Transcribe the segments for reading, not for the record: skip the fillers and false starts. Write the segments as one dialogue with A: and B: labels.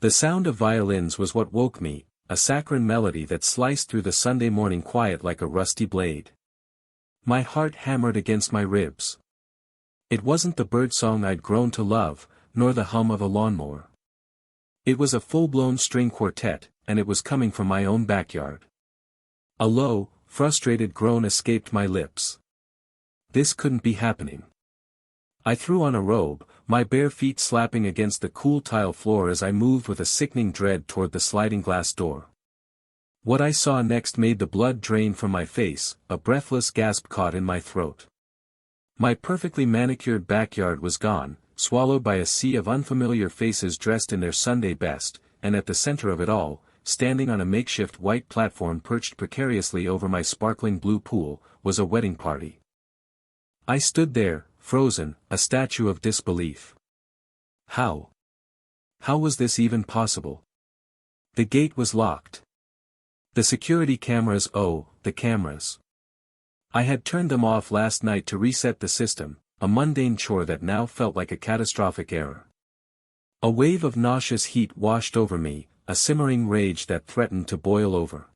A: The sound of violins was what woke me, a saccharine melody that sliced through the Sunday morning quiet like a rusty blade. My heart hammered against my ribs. It wasn't the birdsong I'd grown to love, nor the hum of a lawnmower. It was a full-blown string quartet, and it was coming from my own backyard. A low, frustrated groan escaped my lips. This couldn't be happening. I threw on a robe, my bare feet slapping against the cool tile floor as I moved with a sickening dread toward the sliding glass door. What I saw next made the blood drain from my face, a breathless gasp caught in my throat. My perfectly manicured backyard was gone, swallowed by a sea of unfamiliar faces dressed in their Sunday best, and at the center of it all, standing on a makeshift white platform perched precariously over my sparkling blue pool, was a wedding party. I stood there, frozen, a statue of disbelief. How? How was this even possible? The gate was locked. The security cameras, oh, the cameras. I had turned them off last night to reset the system, a mundane chore that now felt like a catastrophic error. A wave of nauseous heat washed over me, a simmering rage that threatened to boil over.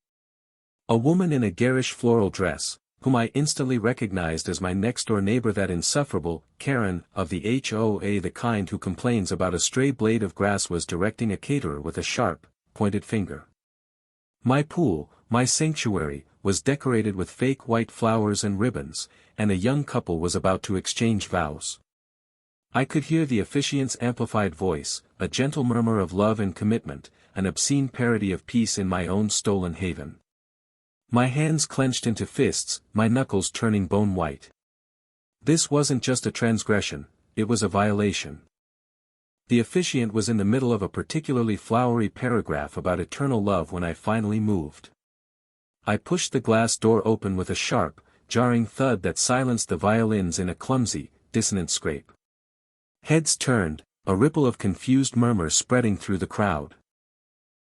A: A woman in a garish floral dress, whom I instantly recognized as my next-door neighbor, that insufferable Karen of the HOA, the kind who complains about a stray blade of grass, was directing a caterer with a sharp, pointed finger. My pool, my sanctuary, was decorated with fake white flowers and ribbons, and a young couple was about to exchange vows. I could hear the officiant's amplified voice, a gentle murmur of love and commitment, an obscene parody of peace in my own stolen haven. My hands clenched into fists, my knuckles turning bone white. This wasn't just a transgression, it was a violation. The officiant was in the middle of a particularly flowery paragraph about eternal love when I finally moved. I pushed the glass door open with a sharp, jarring thud that silenced the violins in a clumsy, dissonant scrape. Heads turned, a ripple of confused murmurs spreading through the crowd.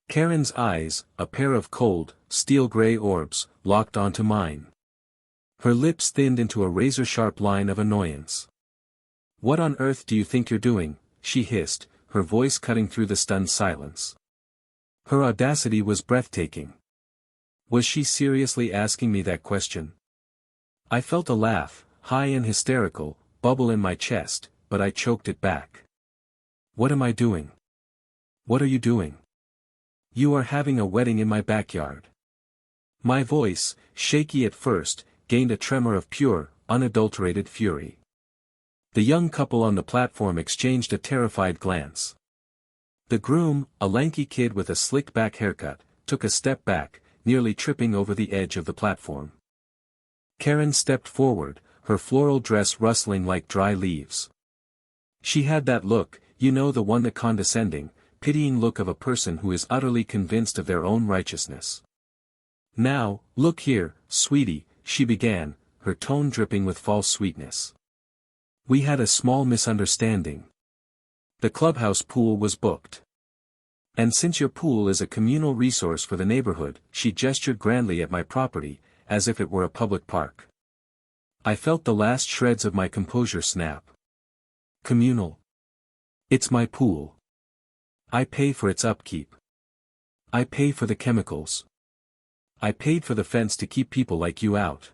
A: Karen's eyes, a pair of cold, steel-gray orbs, locked onto mine. Her lips thinned into a razor-sharp line of annoyance. "What on earth do you think you're doing?" she hissed, her voice cutting through the stunned silence. Her audacity was breathtaking. Was she seriously asking me that question? I felt a laugh, high and hysterical, bubble in my chest, but I choked it back. "What am I doing? What are you doing? You are having a wedding in my backyard." My voice, shaky at first, gained a tremor of pure, unadulterated fury. The young couple on the platform exchanged a terrified glance. The groom, a lanky kid with a slick-back haircut, took a step back, nearly tripping over the edge of the platform. Karen stepped forward, her floral dress rustling like dry leaves. She had that look, you know, the one, the condescending, pitying look of a person who is utterly convinced of their own righteousness. "Now, look here, sweetie," she began, her tone dripping with false sweetness. "We had a small misunderstanding. The clubhouse pool was booked. And since your pool is a communal resource for the neighborhood," she gestured grandly at my property, as if it were a public park. I felt the last shreds of my composure snap. Communal. It's my pool. I pay for its upkeep. I pay for the chemicals. I paid for the fence to keep people like you out.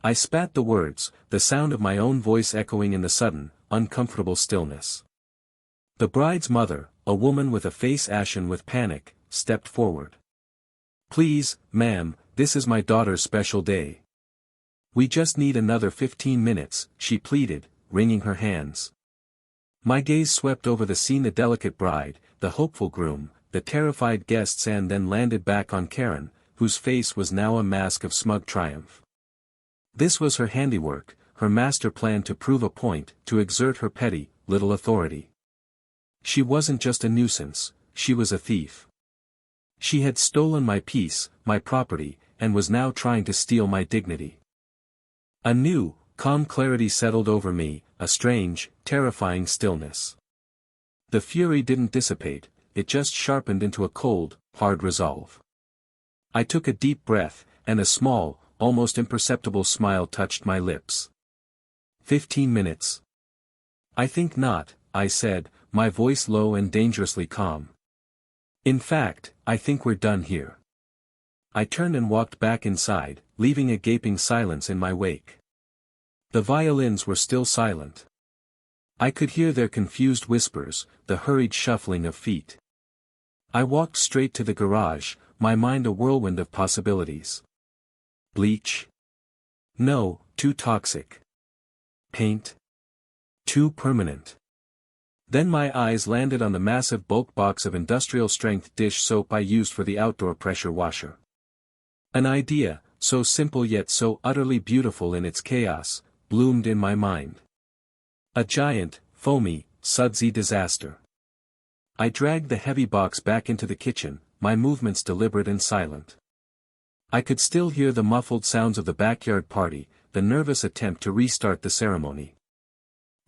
A: I spat the words, the sound of my own voice echoing in the sudden, uncomfortable stillness. The bride's mother, a woman with a face ashen with panic, stepped forward. "Please, ma'am, this is my daughter's special day. We just need another 15 minutes, she pleaded, wringing her hands. My gaze swept over the scene, the delicate bride, the hopeful groom, the terrified guests, and then landed back on Karen, whose face was now a mask of smug triumph. This was her handiwork, her master plan to prove a point, to exert her petty, little authority. She wasn't just a nuisance, she was a thief. She had stolen my peace, my property, and was now trying to steal my dignity. A new, calm clarity settled over me, a strange, terrifying stillness. The fury didn't dissipate, it just sharpened into a cold, hard resolve. I took a deep breath, and a small, almost imperceptible smile touched my lips. 15 minutes. "I think not," I said, my voice low and dangerously calm. In fact, I think we're done here. I turned and walked back inside, leaving a gaping silence in my wake. The violins were still silent. I could hear their confused whispers, the hurried shuffling of feet. I walked straight to the garage, my mind a whirlwind of possibilities. Bleach? No, too toxic. Paint? Too permanent. Then my eyes landed on the massive bulk box of industrial-strength dish soap I used for the outdoor pressure washer. An idea, so simple yet so utterly beautiful in its chaos, bloomed in my mind. A giant, foamy, sudsy disaster. I dragged the heavy box back into the kitchen, my movements deliberate and silent. I could still hear the muffled sounds of the backyard party, the nervous attempt to restart the ceremony.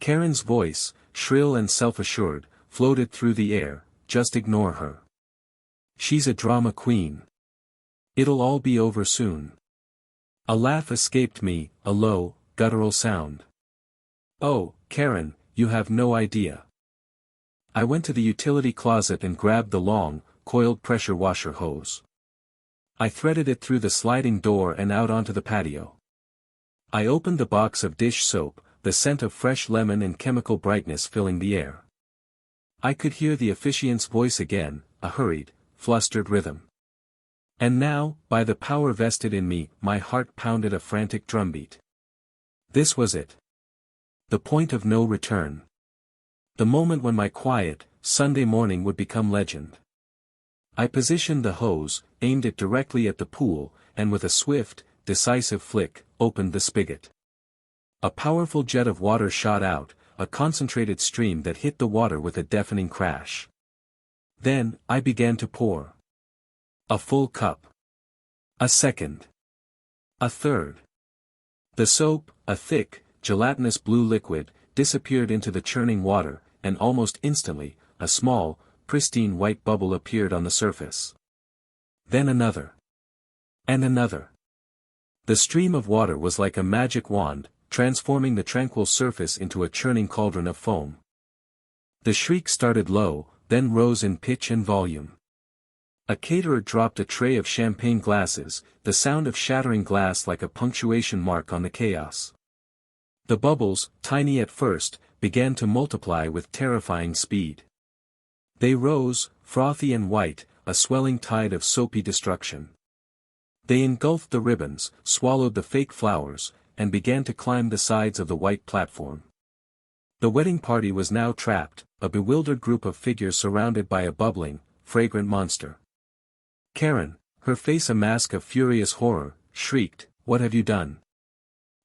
A: Karen's voice, shrill and self-assured, floated through the air, "Just ignore her. She's a drama queen. It'll all be over soon." A laugh escaped me, a low, guttural sound. "Oh, Karen, you have no idea." I went to the utility closet and grabbed the long, coiled pressure washer hose. I threaded it through the sliding door and out onto the patio. I opened the box of dish soap, the scent of fresh lemon and chemical brightness filling the air. I could hear the officiant's voice again, a hurried, flustered rhythm. And now, by the power vested in me, my heart pounded a frantic drumbeat. This was it. The point of no return. The moment when my quiet, Sunday morning would become legend. I positioned the hose, aimed it directly at the pool, and with a swift, decisive flick, opened the spigot. A powerful jet of water shot out, a concentrated stream that hit the water with a deafening crash. Then, I began to pour. A full cup. A second. A third. The soap, a thick, gelatinous blue liquid, disappeared into the churning water, and almost instantly, a small, pristine white bubble appeared on the surface. Then another. And another. The stream of water was like a magic wand, transforming the tranquil surface into a churning cauldron of foam. The shriek started low, then rose in pitch and volume. A caterer dropped a tray of champagne glasses, the sound of shattering glass like a punctuation mark on the chaos. The bubbles, tiny at first, began to multiply with terrifying speed. They rose, frothy and white, a swelling tide of soapy destruction. They engulfed the ribbons, swallowed the fake flowers, and began to climb the sides of the white platform. The wedding party was now trapped, a bewildered group of figures surrounded by a bubbling, fragrant monster. Karen, her face a mask of furious horror, shrieked, "What have you done?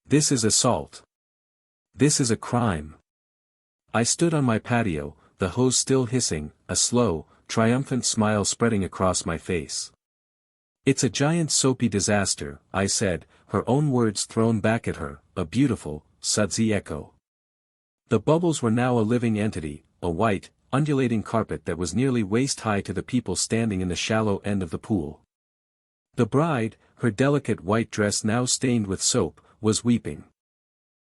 A: This is assault. This is a crime." I stood on my patio, the hose still hissing, a slow, triumphant smile spreading across my face. "It's a giant soapy disaster," I said, her own words thrown back at her, a beautiful, sudsy echo. The bubbles were now a living entity, a white, undulating carpet that was nearly waist-high to the people standing in the shallow end of the pool. The bride, her delicate white dress now stained with soap, was weeping.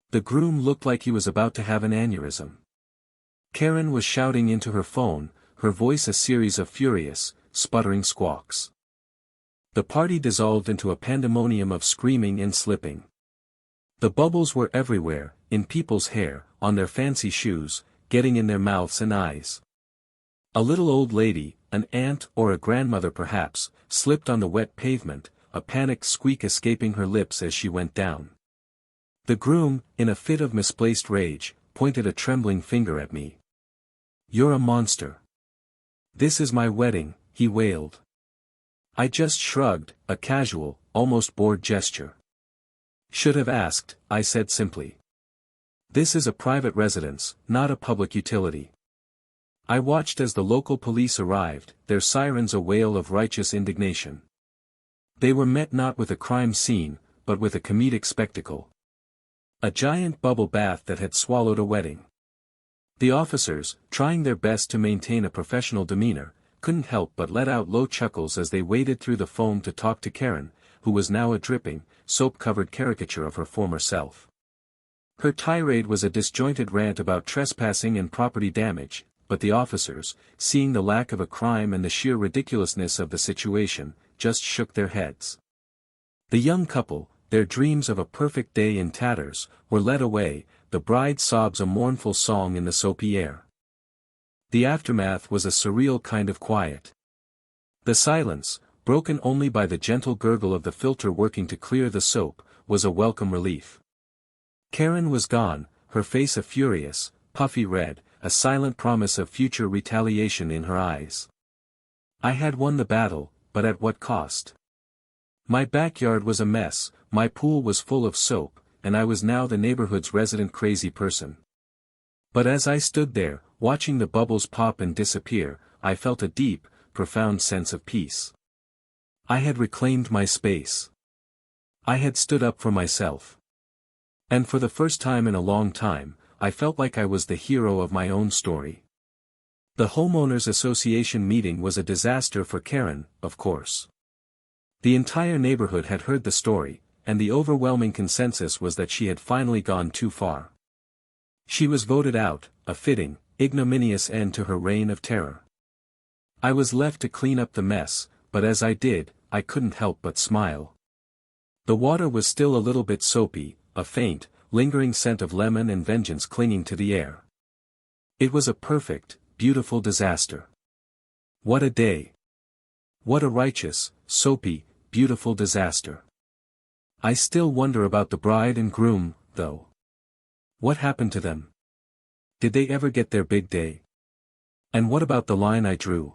A: The groom looked like he was about to have an aneurysm. Karen was shouting into her phone, her voice a series of furious, sputtering squawks. The party dissolved into a pandemonium of screaming and slipping. The bubbles were everywhere, in people's hair, on their fancy shoes, getting in their mouths and eyes. A little old lady, an aunt or a grandmother perhaps, slipped on the wet pavement, a panicked squeak escaping her lips as she went down. The groom, in a fit of misplaced rage, pointed a trembling finger at me. "You're a monster. This is my wedding," he wailed. I just shrugged, a casual, almost bored gesture. "Should have asked," I said simply. "This is a private residence, not a public utility." I watched as the local police arrived, their sirens a wail of righteous indignation. They were met not with a crime scene, but with a comedic spectacle. A giant bubble bath that had swallowed a wedding. The officers, trying their best to maintain a professional demeanor, couldn't help but let out low chuckles as they waded through the foam to talk to Karen, who was now a dripping, soap-covered caricature of her former self. Her tirade was a disjointed rant about trespassing and property damage, but the officers, seeing the lack of a crime and the sheer ridiculousness of the situation, just shook their heads. The young couple, their dreams of a perfect day in tatters, were led away, the bride sobs a mournful song in the soapy air. The aftermath was a surreal kind of quiet. The silence, broken only by the gentle gurgle of the filter working to clear the soap, was a welcome relief. Karen was gone, her face a furious, puffy red, a silent promise of future retaliation in her eyes. I had won the battle, but at what cost? My backyard was a mess, my pool was full of soap, and I was now the neighborhood's resident crazy person. But as I stood there, watching the bubbles pop and disappear, I felt a deep, profound sense of peace. I had reclaimed my space. I had stood up for myself. And for the first time in a long time, I felt like I was the hero of my own story. The homeowners association meeting was a disaster for Karen, of course. The entire neighborhood had heard the story, and the overwhelming consensus was that she had finally gone too far. She was voted out, a fitting, ignominious end to her reign of terror. I was left to clean up the mess, but as I did, I couldn't help but smile. The water was still a little bit soapy, a faint, lingering scent of lemon and vengeance clinging to the air. It was a perfect, beautiful disaster. What a day! What a righteous, soapy, beautiful disaster. I still wonder about the bride and groom, though. What happened to them? Did they ever get their big day? And what about the line I drew?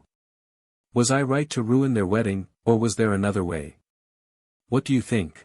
A: Was I right to ruin their wedding, or was there another way? What do you think?